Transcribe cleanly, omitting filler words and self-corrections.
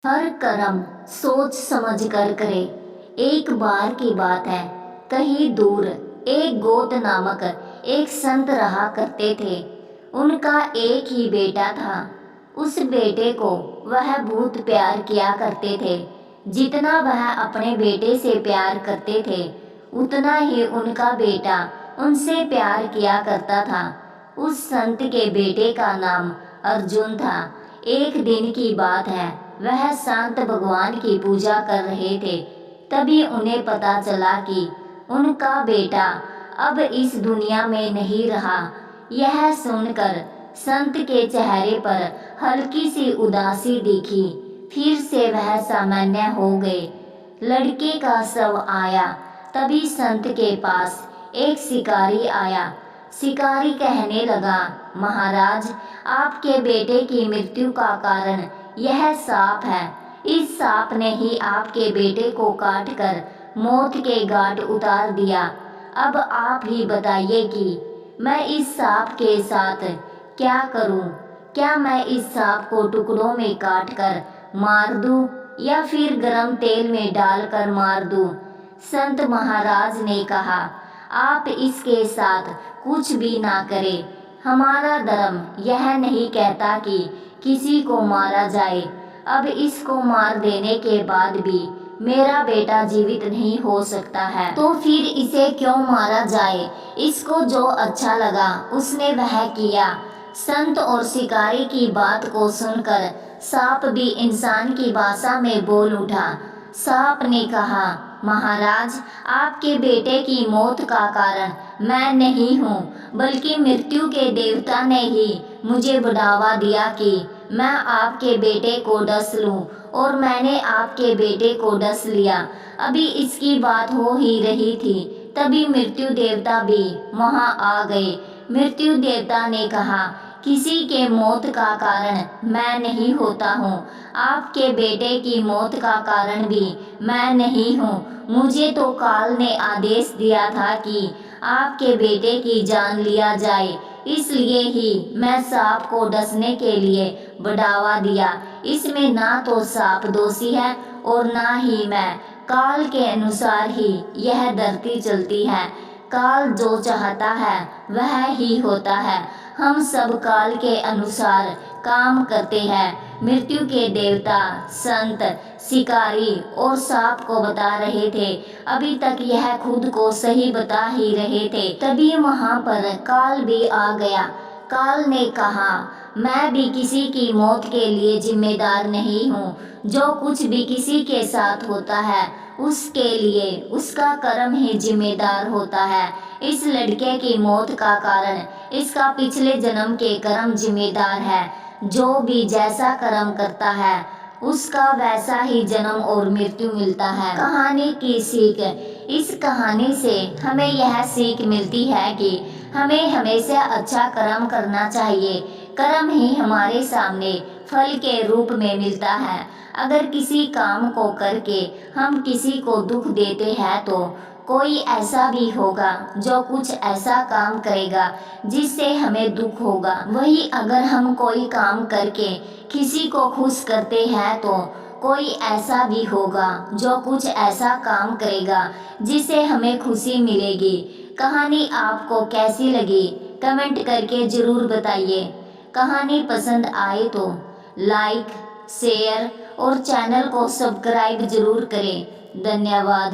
हर कर्म सोच समझ कर करे। एक बार की बात है, कहीं दूर एक गोत नामक एक संत रहा करते थे। उनका एक ही बेटा था। उस बेटे को वह बहुत प्यार किया करते थे। जितना वह अपने बेटे से प्यार करते थे, उतना ही उनका बेटा उनसे प्यार किया करता था। उस संत के बेटे का नाम अर्जुन था। एक दिन की बात है, वह शांत भगवान की पूजा कर रहे थे। तभी उन्हें पता चला कि उनका बेटा अब इस दुनिया में नहीं रहा। यह सुनकर संत के चेहरे पर हल्की सी उदासी दिखी। फिर से वह सामान्य हो गए। लड़के का शव आया। तभी संत के पास एक शिकारी आया। शिकारी कहने लगा, महाराज, आपके बेटे की मृत्यु का कारण यह सांप है। इस सांप ने ही आपके बेटे को काट कर मौत के घाट उतार दिया। अब आप ही बताइए कि मैं इस सांप के साथ क्या करूं? क्या मैं इस सांप को टुकड़ों में काट कर मार दूं या फिर गरम तेल में डालकर मार दूं? संत महाराज ने कहा, आप इसके साथ कुछ भी ना करें। हमारा धर्म यह नहीं कहता कि किसी को मारा जाए। अब इसको मार देने के बाद भी मेरा बेटा जीवित नहीं हो सकता है, तो फिर इसे क्यों मारा जाए? इसको जो अच्छा लगा उसने वह किया। संत और शिकारी की बात को सुनकर सांप भी इंसान की भाषा में बोल उठा। सांप ने कहा, महाराज, आपके बेटे की मौत का कारण मैं नहीं हूँ, बल्कि मृत्यु के देवता ने ही मुझे बढ़ावा दिया कि मैं आपके बेटे को डस लूं, और मैंने आपके बेटे को डस लिया। अभी इसकी बात हो ही रही थी, तभी मृत्यु देवता भी वहां आ गए। मृत्यु देवता ने कहा, किसी के मौत का कारण मैं नहीं होता हूँ। आपके बेटे की मौत का कारण भी मैं नहीं हूँ। मुझे तो काल ने आदेश दिया था कि आपके बेटे की जान लिया जाए, इसलिए ही मैं सांप को डसने के लिए बढ़ावा दिया। इसमें ना तो सांप दोषी है और ना ही मैं। काल के अनुसार ही यह धरती चलती है। काल जो चाहता है वह ही होता है। हम सब काल के अनुसार काम करते हैं। मृत्यु के देवता संत, शिकारी और सांप को बता रहे थे। अभी तक यह खुद को सही बता ही रहे थे, तभी वहां पर काल भी आ गया। काल ने कहा, मैं भी किसी की मौत के लिए जिम्मेदार नहीं हूँ। जो कुछ भी किसी के साथ होता है, उसके लिए उसका कर्म ही जिम्मेदार होता है। इस लड़के की मौत का कारण इसका पिछले जन्म के कर्म जिम्मेदार है। जो भी जैसा कर्म करता है, उसका वैसा ही जन्म और मृत्यु मिलता है। कहानी की सीख। इस कहानी से हमें यह सीख मिलती है कि हमें हमेशा अच्छा कर्म करना चाहिए। कर्म ही हमारे सामने फल के रूप में मिलता है। अगर किसी काम को करके हम किसी को दुख देते हैं, तो कोई ऐसा भी होगा जो कुछ ऐसा काम करेगा जिससे हमें दुख होगा। वही अगर हम कोई काम करके किसी को खुश करते हैं, तो कोई ऐसा भी होगा जो कुछ ऐसा काम करेगा जिससे हमें खुशी मिलेगी। कहानी आपको कैसी लगी कमेंट करके ज़रूर बताइए। कहानी पसंद आए तो लाइक, शेयर और चैनल को सब्सक्राइब जरूर करें। धन्यवाद।